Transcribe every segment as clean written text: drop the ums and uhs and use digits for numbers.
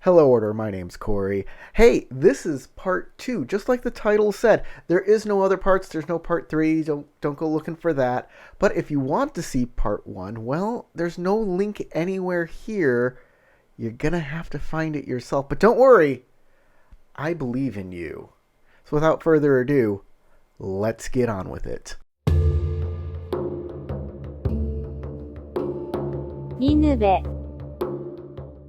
Hello, Order. My name's Corey. Hey, this is part two. Just like the title said, there is no other parts. There's no part three. Don't go looking for that. But if you want to see part one, well, there's no link anywhere here. You're gonna have to find it yourself. But don't worry, I believe in you. So without further ado, let's get on with it. ニヌベ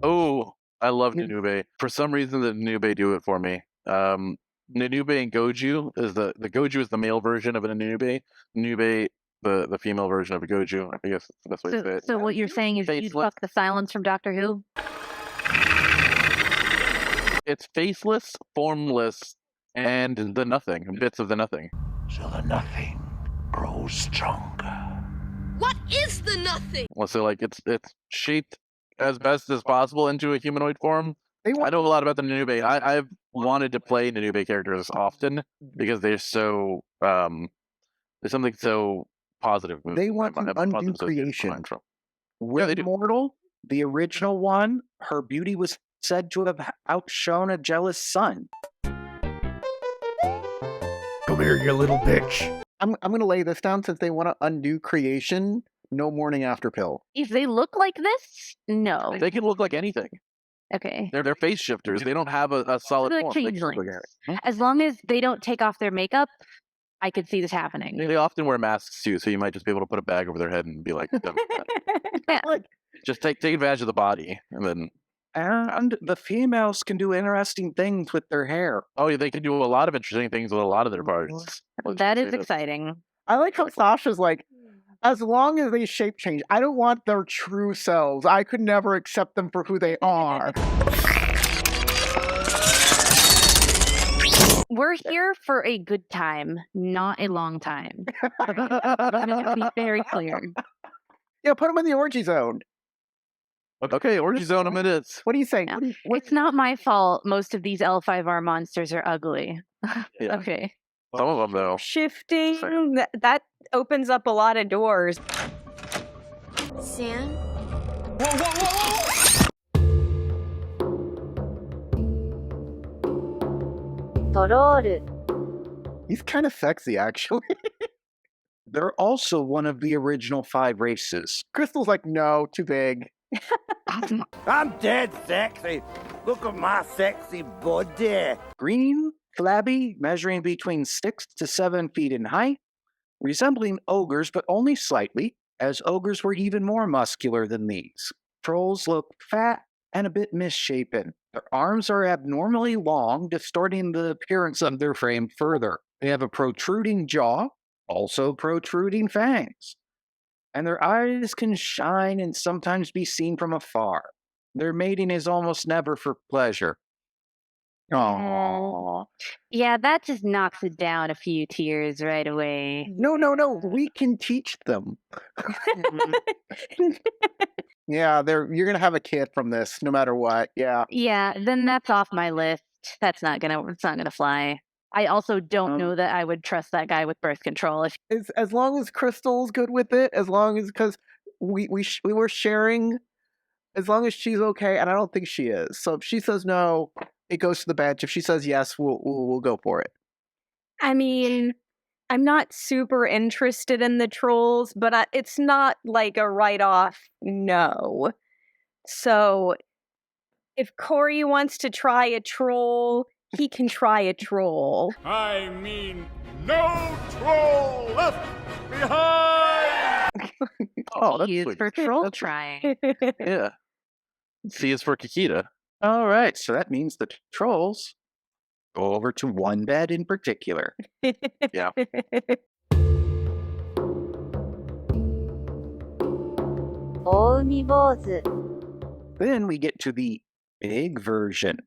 Oh, I love Nanube. For some reason, the Nanube do it for me. Nanube and Goju is the Goju is the male version of a Nanube. Nanube, the female version of a Goju. I guess that's the best way to say it. So what you're saying is you'd fuck the silence from Doctor Who? It's faceless, formless, and the nothing. Bits of the nothing. So the nothing grows stronger. What is the nothing? Well, so like it's shaped as best as possible into a humanoid form. I know a lot about the Nanube. I've wanted to play Nanube characters often because they're so there's something so positive. They want to undo creation. With Immortal, the original one, her beauty was said to have outshone a jealous sun. Come here, you little bitch. I'm gonna lay this down since they want to undo creation. No morning after pill. If they look like this, no. They can look like anything. Okay. They're face shifters. They don't have a solid They're form. like changelings. As long as they don't take off their makeup, I could see this happening. They often wear masks too, so you might just be able to put a bag over their head and be like, just take advantage of the body, and then. And the females can do interesting things with their hair. Oh, yeah, they can do a lot of interesting things with a lot of their parts. That is exciting. I like how Sasha's like, as long as they shape change, I don't want their true selves. I could never accept them for who they are. We're here for a good time, not a long time. To be very clear. Yeah, put them in the orgy zone. Okay, orgy zone them it is. What do you think? No, it's not my fault most of these L5R monsters are ugly. Yeah. Okay. Some of them, though. Shifting, that opens up a lot of doors. Sam? He's kind of sexy, actually. They're also one of the original 5 races. Crystal's like, no, too big. I'm dead sexy. Look at my sexy body. Green, flabby, measuring between 6 to 7 feet in height, resembling ogres but only slightly, as ogres were even more muscular than these. Trolls look fat and a bit misshapen. Their arms are abnormally long, distorting the appearance of their frame further. They have a protruding jaw, also protruding fangs. And their eyes can shine and sometimes be seen from afar. Their mating is almost never for pleasure. Aww. Yeah, that just knocks it down a few tiers right away. No. We can teach them. Yeah, you're gonna have a kid from this, no matter what. Yeah. Yeah, then that's off my list. It's not gonna fly. I also don't know that I would trust that guy with birth control. As long as Crystal's good with it, as long as because we were sharing, as long as she's okay, and I don't think she is. So if she says no, it goes to the bench. If she says yes, we'll go for it. I mean, I'm not super interested in the trolls, but it's not like a write-off no. So if Corey wants to try a troll, he can try a troll. I mean, no troll left behind. Oh, that's He is sweet. for troll trying. Yeah. C is for Kikita. All right, so that means the trolls go over to one bed in particular. Yeah. Then we get to the big version.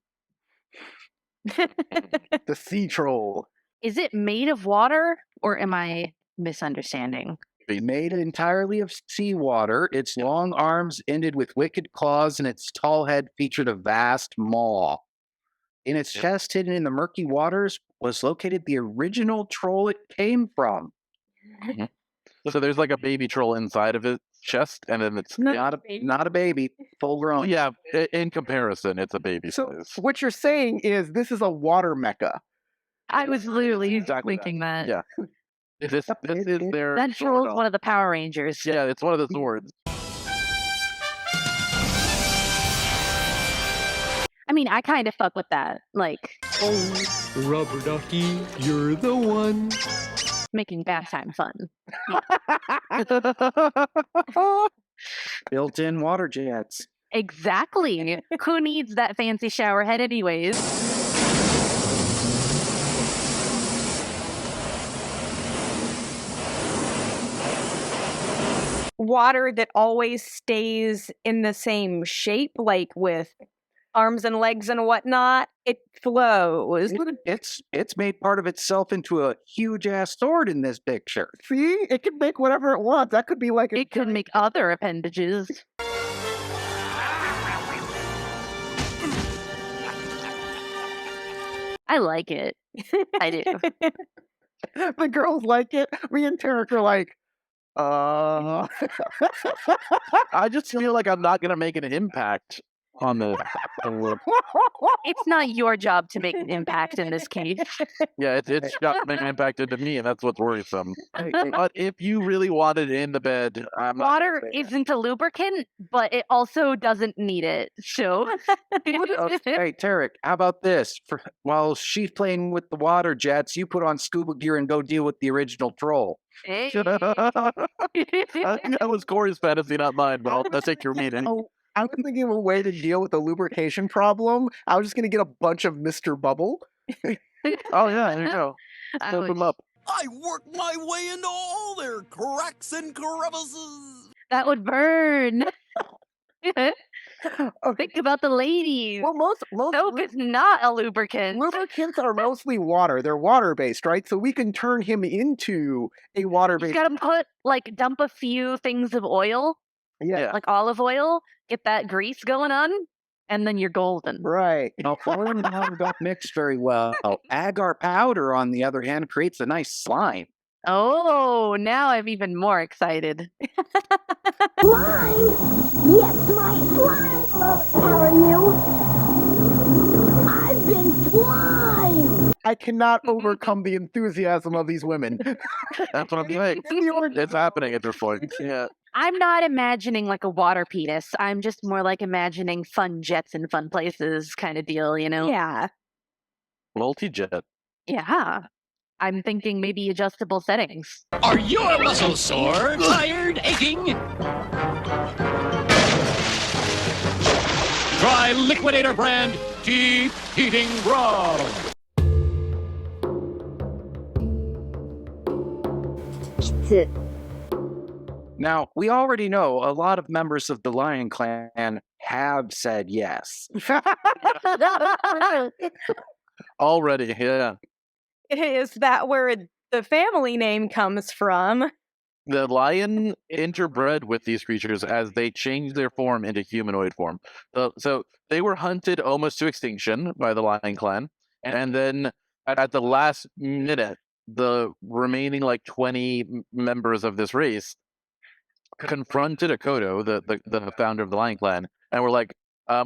The sea troll. Is it made of water, or am I misunderstanding? Made entirely of seawater, its long arms ended with wicked claws, and its tall head featured a vast maw. In its chest, hidden in the murky waters, was located the original troll it came from. So there's like a baby troll inside of its chest, and then it's Not a baby, full grown. yeah. In comparison, it's a baby So size. what you're saying is this is a water mecha. I was literally Exactly thinking that. Yeah. This is their That sword troll's arm. one of the Power Rangers. Yeah, it's one of the swords. I mean, I kind of fuck with that. Like, Rubber ducky, you're the one. making bath time fun. Built-in water jets. Exactly. Who needs that fancy shower head anyways? Water that always stays in the same shape, like with arms and legs and whatnot, it flows. It's made part of itself into a huge ass sword in this picture. See, it can make whatever it wants. That could be like a It could make other appendages. I like it. I do. the girls like it. Me and Tarek are like, I just feel like I'm not gonna make an impact on the. It's not your job to make an impact in this case. Yeah, it's got to make an impact into me, and that's what's worrisome. But if you really wanted it in the bed, I'm not Water gonna say that. isn't a lubricant, but it also doesn't need it. So, Hey, Tarek, how about this? While she's playing with the water jets, you put on scuba gear and go deal with the original troll. Hey. That was Corey's fantasy, not mine. But I'll take your meeting. oh, I was thinking of a way to deal with the lubrication problem. I was just gonna get a bunch of Mr. Bubble. Oh yeah, there you go. I Soap would- them up. I work my way into all their cracks and crevices. that would burn. Okay. Think about the ladies. Well, most Soap is not a lubricant. lubricants are mostly water. They're water based, right? So we can turn him into a water You based. gotta dump a few things of oil, Yeah, like olive oil, get that grease going on, and then you're golden. right. Now, oil and water don't mix very well. Agar powder, on the other hand, creates a nice slime. Oh, now I'm even more excited. Slime? Yes, my slime will overpower you. I've been slime. I cannot overcome the enthusiasm of these women. That's what I'm saying. It's happening at this point. Yeah. I'm not imagining like a water penis. I'm just more like imagining fun jets in fun places kind of deal, you know? Yeah. Multi-jet. Yeah. I'm thinking maybe adjustable settings. Are your muscles sore, tired, aching? Try Liquidator brand Deep Heating Bra. Now, we already know a lot of members of the Lion Clan have said yes. Already, yeah. Is that where the family name comes from? The lion interbred with these creatures as they changed their form into humanoid form. So they were hunted almost to extinction by the Lion Clan, and then at the last minute, the remaining like 20 members of this race confronted Akoto, the founder of the Lion Clan, and were like,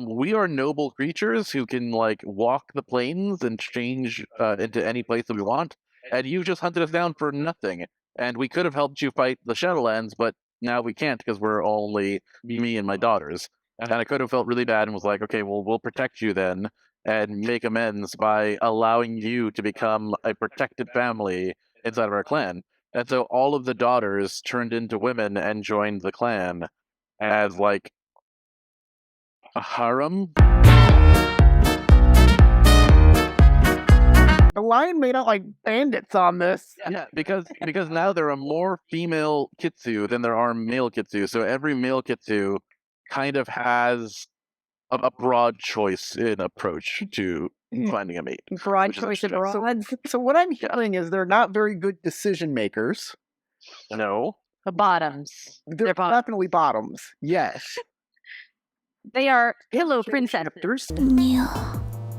we are noble creatures who can like walk the plains and change into any place that we want, and you just hunted us down for nothing. And we could have helped you fight the Shadowlands, but now we can't because we're only me and my daughters. And Akoto felt really bad and was like, okay, well, we'll protect you then and make amends by allowing you to become a protected family inside of our clan. And so all of the daughters turned into women and joined the clan as like a harem. The lion made out like bandits on this. Yeah, because now there are more female kitsu than there are male kitsu. So every male kitsu kind of has a broad choice in approach to finding a mate. Broad Which is choice of interesting. rods. So what I'm hearing is they're not very good decision makers. No. The bottoms. They're bot- definitely bottoms. Yes. They are pillow princesses.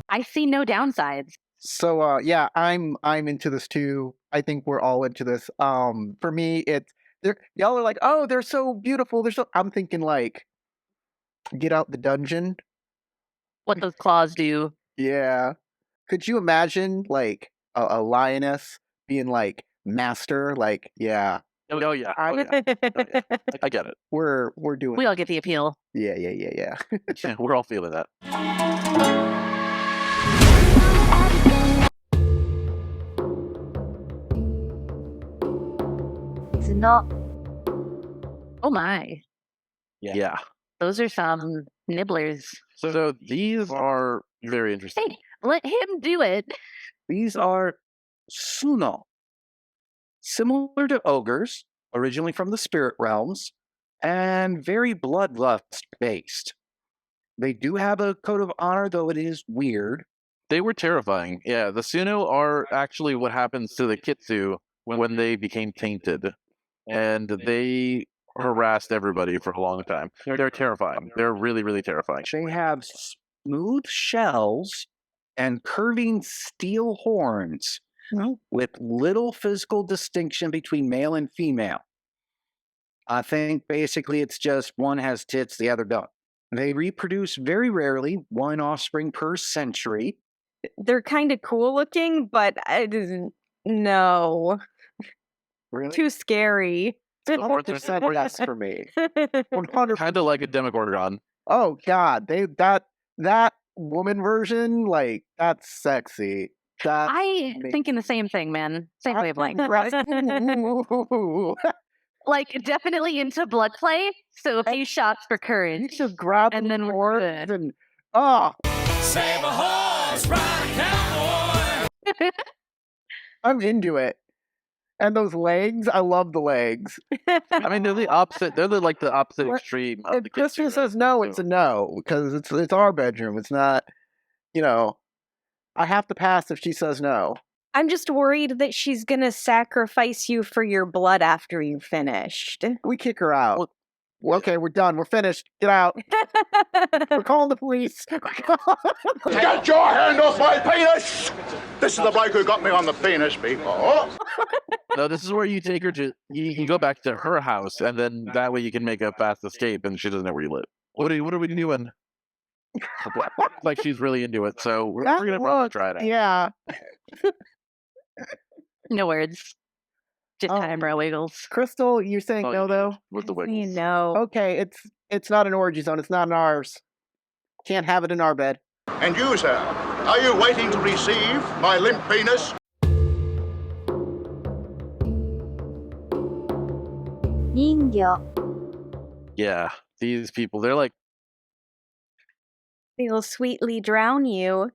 I see no downsides. So yeah, I'm into this too. I think we're all into this. For me, Y'all are like, oh, they're so beautiful. I'm thinking like, get out the dungeon. What those claws do. Yeah. Could you imagine like a lioness being like master? Like, yeah, Oh yeah. Oh, yeah. Oh, yeah. I get it. we're doing. We all get the appeal. Yeah. Yeah, we're all feeling that. It's not. Oh my. Yeah. Those are some nibblers. So these are very interesting. Hey, let him do it. These are Suno, similar to ogres, originally from the spirit realms, and very bloodlust based. They do have a code of honor, though it is weird. They were terrifying. Yeah, the Suno are actually what happens to the Kitsu when they became tainted. And they harassed everybody for a long time. They're terrifying. They're really, really terrifying. They have smooth shells and curving steel horns with little physical distinction between male and female. I think basically it's just one has tits, the other don't. They reproduce very rarely, one offspring per century. They're kind of cool looking, but I didn't. No. Really? Too scary. 100% yes for me. 100. Kind of like a Demogorgon. Oh God, that woman version, like that's sexy. That Thinking the same thing, man. Same wavelength. Like, definitely into blood play, so a few shots for courage. Just grab and then we're good. and Save a horse, ride a cowboy. I'm into it. And those legs, I love the legs. I mean, they're the opposite. They're like the opposite extreme. Of If the Kristen Kitsu. says no, it's a no because it's our bedroom. It's not, I have to pass if she says no. I'm just worried that she's gonna sacrifice you for your blood after you're finished. We kick her out. Okay, we're done. We're finished. Get out. We're calling the police. Get your hand off my penis! This is the bloke who got me on the penis before. No, this is where you take her to. You can go back to her house, and then that way you can make a fast escape, and she doesn't know where you live. What are we doing? Like she's really into it, so we're gonna probably try it out. Yeah. No words. Just eyebrow wiggles. Crystal, you're saying no though? With the wiggles. You know. Okay, it's not an orgy zone. It's not in ours. Can't have it in our bed. And you, sir, are you waiting to receive my limp penis? Yeah, these people, they're like. They'll sweetly drown you.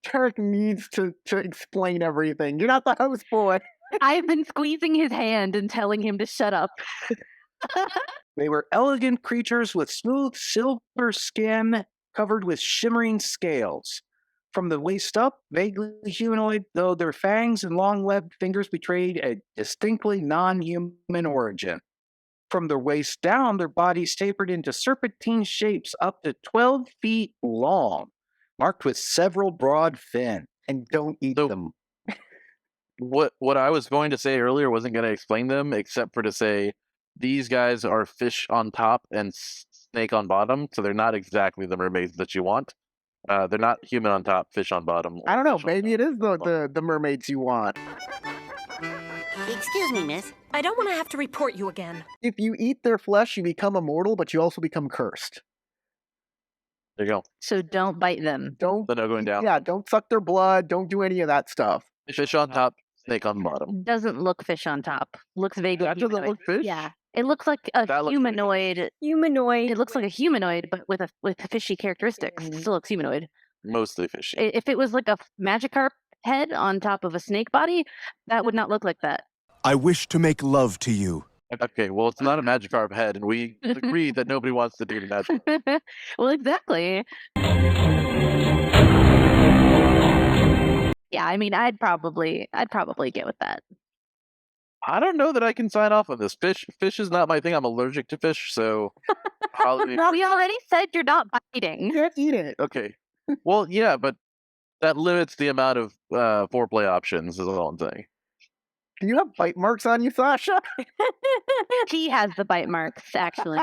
Tarek needs to explain everything. You're not the host, boy. I've been squeezing his hand and telling him to shut up. They were elegant creatures with smooth silver skin covered with shimmering scales. From the waist up, vaguely humanoid, though their fangs and long webbed fingers betrayed a distinctly non-human origin. From their waist down, their bodies tapered into serpentine shapes up to 12 feet long, marked with several broad fins. And don't eat them. What I was going to say earlier wasn't going to explain them, except for to say these guys are fish on top and snake on bottom, so they're not exactly the mermaids that you want. They're not human on top, fish on bottom. I don't know. Maybe it is the mermaids you want. Excuse me, miss. I don't want to have to report you again. If you eat their flesh, you become immortal, but you also become cursed. There you go. So don't bite them. Don't. The no going down. Yeah, don't suck their blood. Don't do any of that stuff. Fish on top, snake on bottom. Doesn't look fish on top. Looks vaguely. That doesn't humanoid. look fish? Yeah, it looks like a That looks humanoid. Humanoid. It looks like a humanoid, but with fishy characteristics. It still looks humanoid. Mostly fishy. If it was like a Magikarp head on top of a snake body, that would not look like that. I wish to make love to you. Okay, well, it's not a Magikarp head, and we agree that nobody wants to do the magic. Well, exactly. Yeah, I mean, I'd probably get with that. I don't know that I can sign off on this. Fish is not my thing. I'm allergic to fish, so probably. We already said you're not biting. You can't eat it. Okay. Well, yeah, but that limits the amount of foreplay options. Is all I'm saying. Do you have bite marks on you, Sasha? He has the bite marks, actually.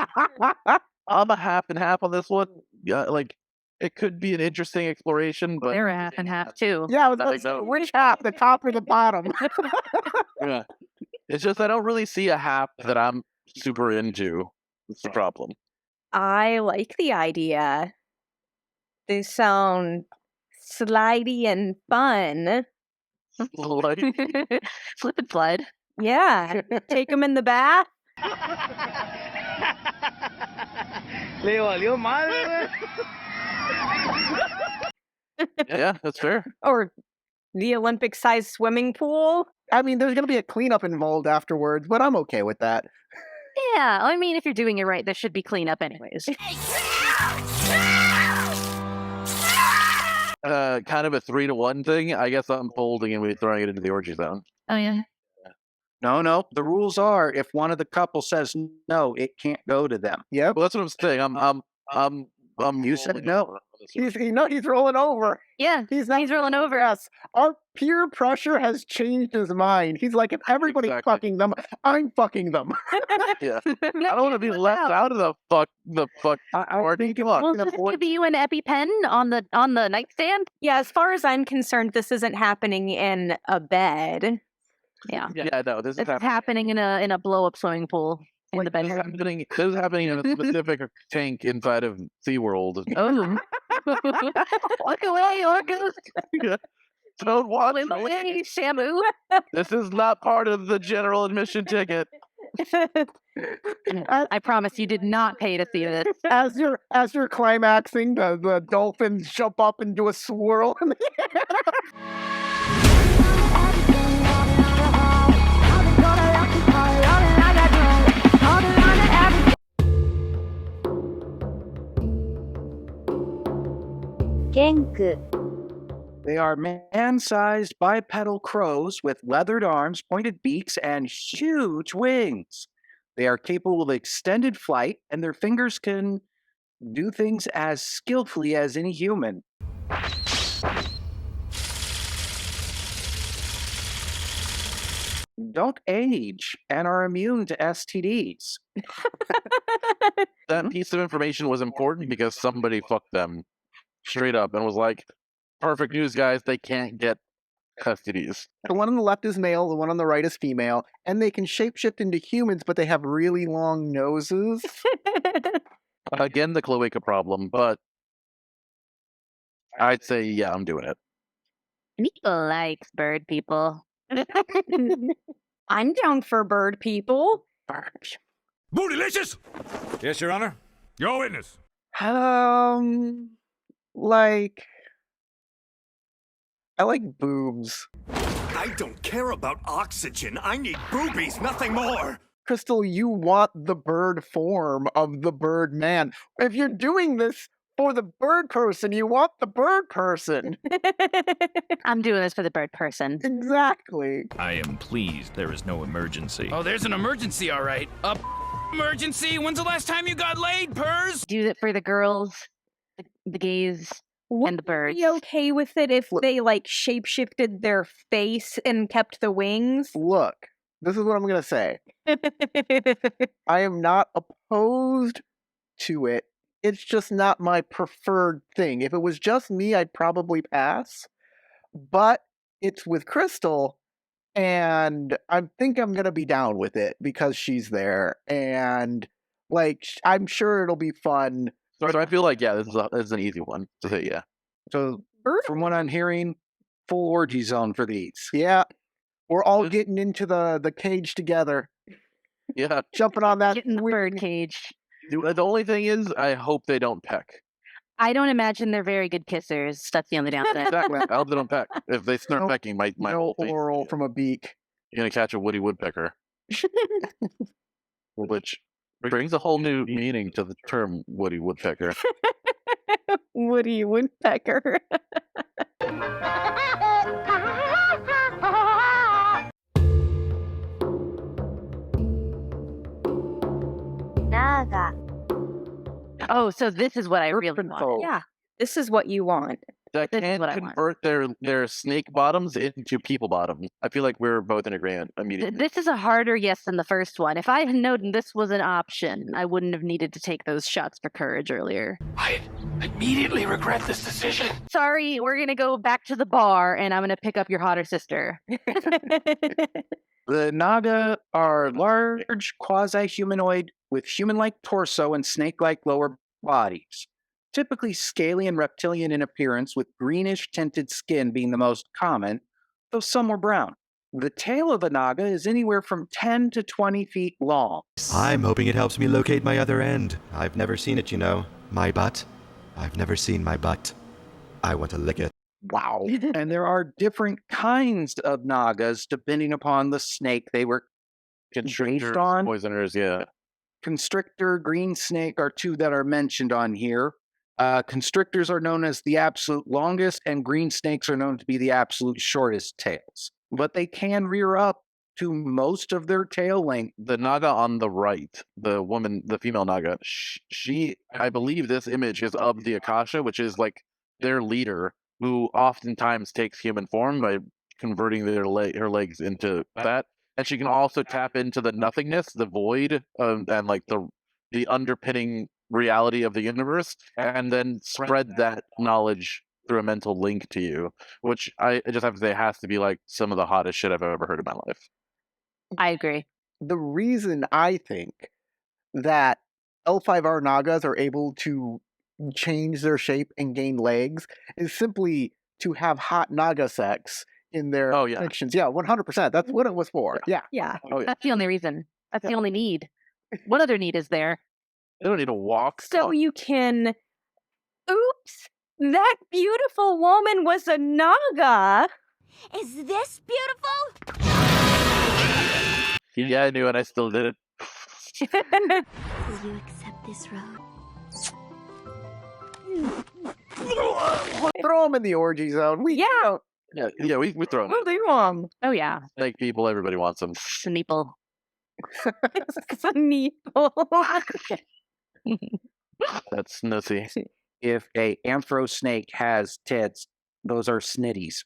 I'm a half and half on this one. Yeah, like it could be an interesting exploration, but They're a half and half too. Yeah, I was I gonna say, know. which half, the top or the bottom? yeah, it's just I don't really see a half that I'm super into. That's the problem. I like the idea. They sound slidey and fun. Like, Slip and slide. Yeah. Take them in the bath. yeah, that's fair. Or the Olympic-sized swimming pool. I mean, there's gonna be a cleanup involved afterwards, but I'm okay with that. Yeah, I mean, if you're doing it right, there should be cleanup anyways. Kind of a 3-to-1 thing. I guess I'm folding and we're throwing it into the orgy zone. Oh yeah. No. The rules are if one of the couple says no, it can't go to them. Yep. Well, that's what I'm saying. You said no. He's rolling over. Yeah, He's rolling over. Yes. Our peer pressure has changed his mind. He's like, if everybody's Exactly. fucking them, I'm fucking them. Yeah. I don't want to be left out of the fuck party. Come on. Well, just give you an EpiPen on the nightstand. Yeah, as far as I'm concerned, this isn't happening in a bed. Yeah, Yeah, no, this is it's happening in a blow up swimming pool in the This is bedroom. happening in a specific tank inside of SeaWorld. Oh, look away, Orcus! Don't want Look away, Shamu! This is not part of the general admission ticket. I promise you did not pay to see this. As you're climaxing, the dolphins jump up and do a swirl in the air. Genku. They are man-sized bipedal crows with leathered arms, pointed beaks, and huge wings. They are capable of extended flight, and their fingers can do things as skillfully as any human. Don't age and are immune to STDs. That piece of information was important because somebody fucked them straight up and was like, perfect news, guys, they can't get STDs. The one on the left is male, the one on the right is female, and they can shapeshift into humans, but they have really long noses. Again, the cloaca problem, but I'd say, yeah, I'm doing it. Nico likes bird people. I'm down for bird people. Bootylicious! Yes, Your Honor. Your witness. Like, I like boobs. I don't care about oxygen. I need boobies, nothing more. Crystal, you want the bird form of the bird man. If you're doing this for the bird person, you want the bird person. I'm doing this for the bird person. Exactly. I am pleased there is no emergency. Oh, there's an emergency, all right. Emergency? When's the last time you got laid, Purrs? Do it for the girls, the gays, and the birds. Be okay with it if they like shapeshifted their face and kept the wings? Look, this is what I'm gonna say. I am not opposed to it. It's just not my preferred thing. If it was just me, I'd probably pass. But it's with Crystal, and I think I'm gonna be down with it because she's there, and like I'm sure it'll be fun. So I feel like, yeah, this is an easy one to say, yeah. So, from what I'm hearing, full orgy zone for these. Yeah, we're all getting into the cage together. Yeah. Jumping on that Get in the bird cage. The only thing is, I hope they don't peck. I don't imagine they're very good kissers. That's the only downside. Exactly. I hope they don't peck. If they start pecking, my no oral from a beak. You're gonna catch a woody woodpecker. Which brings a whole new meaning to the term woody woodpecker. Woody woodpecker. Naga. Oh, so this is what I really want. Yeah, this is what you want. that This is can't what I want. convert their snake bottoms into people bottoms. I feel like we're both in agreement immediately. This is a harder yes than the first one. If I had known this was an option, I wouldn't have needed to take those shots for courage earlier. I immediately regret this decision. Sorry, we're gonna go back to the bar, and I'm gonna pick up your hotter sister. The Naga are large, quasi-humanoid with human-like torso and snake-like lower bodies. Typically scaly and reptilian in appearance, with greenish tinted skin being the most common, though some were brown. The tail of the Naga is anywhere from 10 to 20 feet long. I'm hoping it helps me locate my other end. I've never seen it, you know. My butt. I've never seen my butt. I want to lick it. Wow. And there are different kinds of Nagas depending upon the snake they were Constrictors, based on. poisoners, yeah. Constrictor, green snake are two that are mentioned on here. Constrictors are known as the absolute longest, and green snakes are known to be the absolute shortest tails. But they can rear up to most of their tail length. The Naga on the right, the female Naga, she I believe this image is of the Akasha, which is like their leader, who oftentimes takes human form by converting her legs into that. And she can also tap into the nothingness, the void, and like the underpinning reality of the universe, and then spread that knowledge through a mental link to you, which I just have to say has to be like some of the hottest shit I've ever heard in my life. I agree. The reason I think that L5R Nagas are able to change their shape and gain legs is simply to have hot Naga sex in their fictions. Yeah, 100%. That's what it was for. Yeah. Yeah. Oh, yeah. That's the only reason. That's the only need. What other need is there? They don't need to walk. So you can. Oops! That beautiful woman was a Naga. Is this beautiful? Yeah, I knew and I still did it. Will you accept this rose? Throw them in the orgy zone. Yeah. Yeah, we throw We'll them. do them. Oh yeah, Like people, everybody wants them. Sneeple. That's nutsy. If a anthro snake has tits, those are snitties.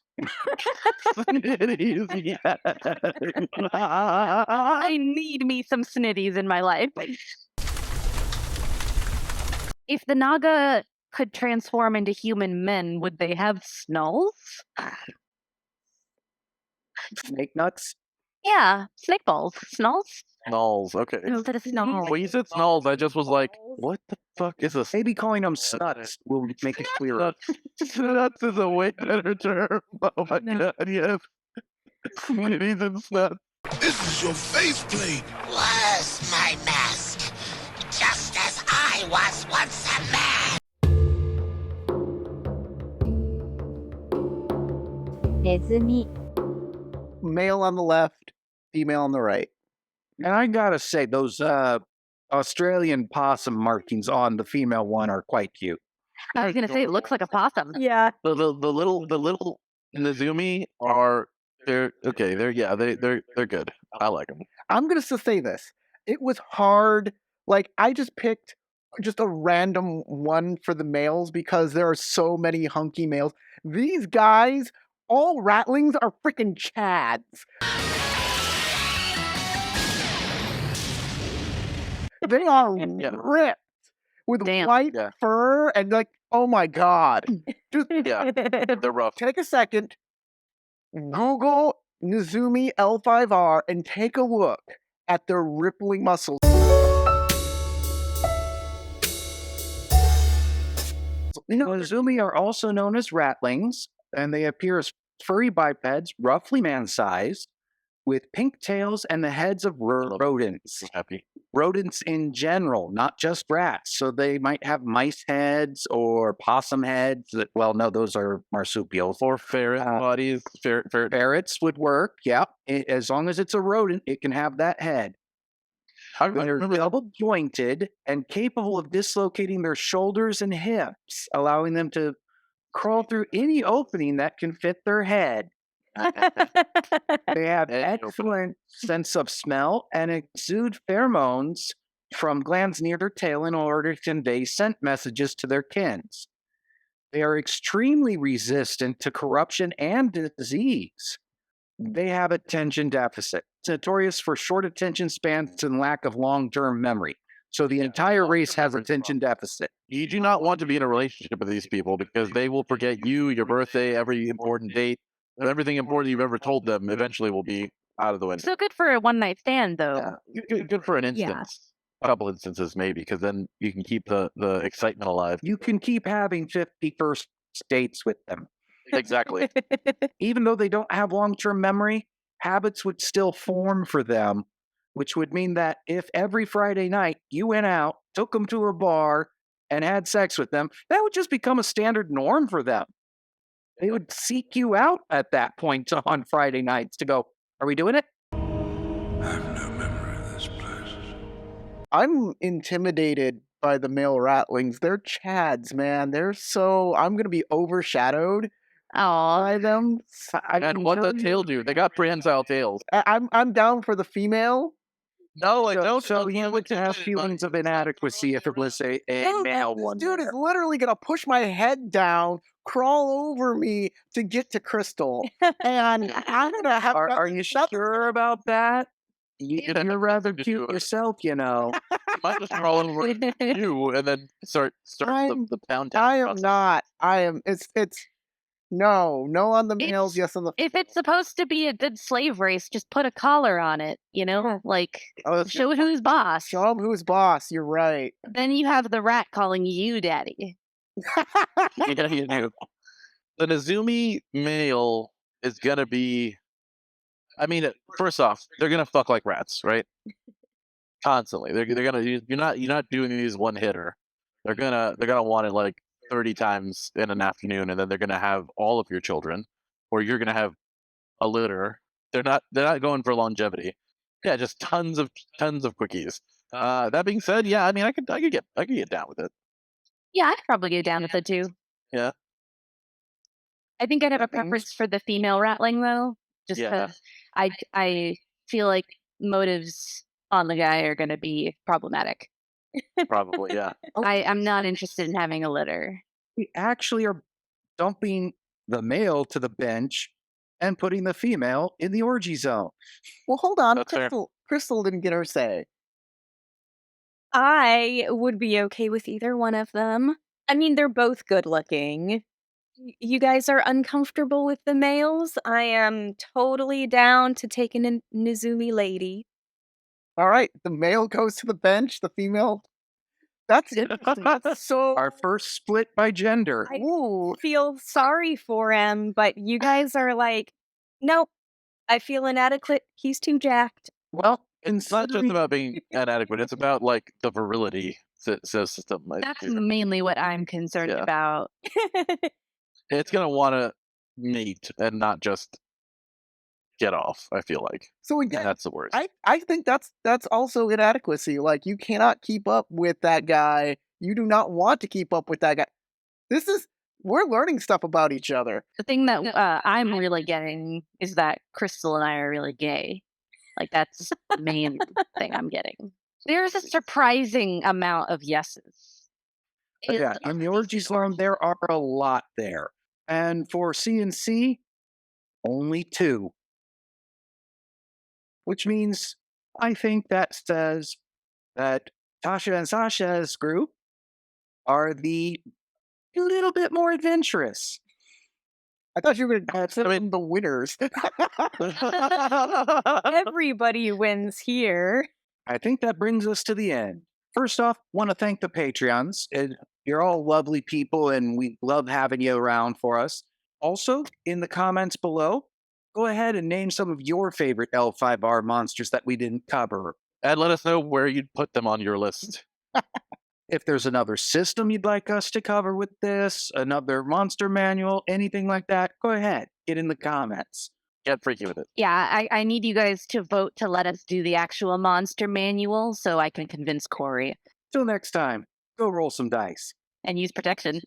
I need me some snitties in my life. If the Naga could transform into human men, would they have snulls? Snake nuts? Yeah, snake balls. Snulls? Snulls, okay. Instead of snulls. When you said snulls, I just was like, what the fuck is a Maybe calling them snuts will make it clearer. Snuts is a way better term. Oh my god, yes. Smitties and snuts. This is your faceplate. Was my mask, just as I was once a man. Male on the left, female on the right. And I gotta say, those Australian possum markings on the female one are quite cute. I was gonna say it looks like a possum. Yeah. The little Nezumi are they're good. I like them. I'm going to say this. It was hard. Like, I just picked just a random one for the males because there are so many hunky males. These guys, all rattlings, are freaking chads. They are ripped with white fur and like, oh my god. Just they're rough. Take a second, Google Nezumi L5R and take a look at their rippling muscles. Nezumi are also known as ratlings, and they appear as furry bipeds, roughly man-sized, with pink tails and the heads of rodents. Happy. Rodents in general, not just rats. So they might have mice heads or possum heads. Well, no, those are marsupials. Or ferret bodies. Ferrets would work, yeah. As long as it's a rodent, it can have that head. They're double jointed and capable of dislocating their shoulders and hips, allowing them to crawl through any opening that can fit their head. They have excellent sense of smell and exude pheromones from glands near their tail in order to convey scent messages to their kins. They are extremely resistant to corruption and disease. They have attention deficit. It's notorious for short attention spans and lack of long-term memory. So the entire race has attention deficit. You do not want to be in a relationship with these people because they will forget you, your birthday, every important date, everything important you've ever told them eventually will be out of the window. So good for a one-night stand, though. Yeah, good for an instance. Yeah. A couple instances maybe, because then you can keep the excitement alive. You can keep having 51st dates with them. Exactly. Even though they don't have long-term memory, habits would still form for them, which would mean that if every Friday night you went out, took them to a bar, and had sex with them, that would just become a standard norm for them. They would seek you out at that point on Friday nights to go, are we doing it? I'm intimidated by the male ratlings. They're chads, man. They're so. I'm going to be overshadowed by them. And what does tail do? They got prehensile tails. I'm down for the female. No, like no. So you would have feelings of inadequacy if it was a male one. This dude is literally going to push my head down, crawl over me to get to Crystal. And I'm going to have Are you sure about that? You're rather cute yourself, you know. You might just crawl over you and then start the pound. I am not. I am. It's no on the males, yes on the. If it's supposed to be a good slave race, just put a collar on it. You know, like show who's boss. Show them who's boss. You're right. Then you have the rat calling you daddy. You know. The Nezumi male is gonna be. I mean, first off, they're gonna fuck like rats, right? Constantly. They're gonna. You're not doing these one hitter. They're gonna want it like 30 times in an afternoon, and then they're gonna have all of your children, or you're gonna have a litter. They're not going for longevity. Yeah, just tons of quickies. That being said, yeah, I mean, I could get down with it. Yeah, I'd probably get down with it too. Yeah. I think I'd have a preference for the female rattling though, just because I feel like motives on the guy are going to be problematic. Probably, yeah. I'm not interested in having a litter. We actually are dumping the male to the bench and putting the female in the orgy zone. Well, hold on. That's fair. Crystal didn't get her say. I would be okay with either one of them. I mean, they're both good looking. You guys are uncomfortable with the males? I am totally down to take a Nezumi lady. All right, the male goes to the bench, the female. That's so. Our first split by gender. I feel sorry for him, but you guys are like, nope, I feel inadequate. He's too jacked. Well, it's not just about being inadequate. It's about like the virility system. That's mainly what I'm concerned about. It's gonna want to mate and not just get off. I feel like. So again, that's the worst. I think that's also inadequacy. Like you cannot keep up with that guy. You do not want to keep up with that guy. We're learning stuff about each other. The thing that I'm really getting is that Crystal and I are really gay. Like that's the main thing I'm getting. There's a surprising amount of yeses. Yeah, in the orgy zone, there are a lot there. And for CNC, only 2. Which means I think that says that Tasha and Sasha's group are the a little bit more adventurous. I thought you were going to say the winners. Everybody wins here. I think that brings us to the end. First off, want to thank the Patreons. You're all lovely people, and we love having you around for us. Also, in the comments below, go ahead and name some of your favorite L5R monsters that we didn't cover. And let us know where you'd put them on your list. If there's another system you'd like us to cover with this, another monster manual, anything like that, go ahead. Get in the comments. Get freaky with it. Yeah, I need you guys to vote to let us do the actual monster manual so I can convince Corey. Till next time, go roll some dice. And use protection.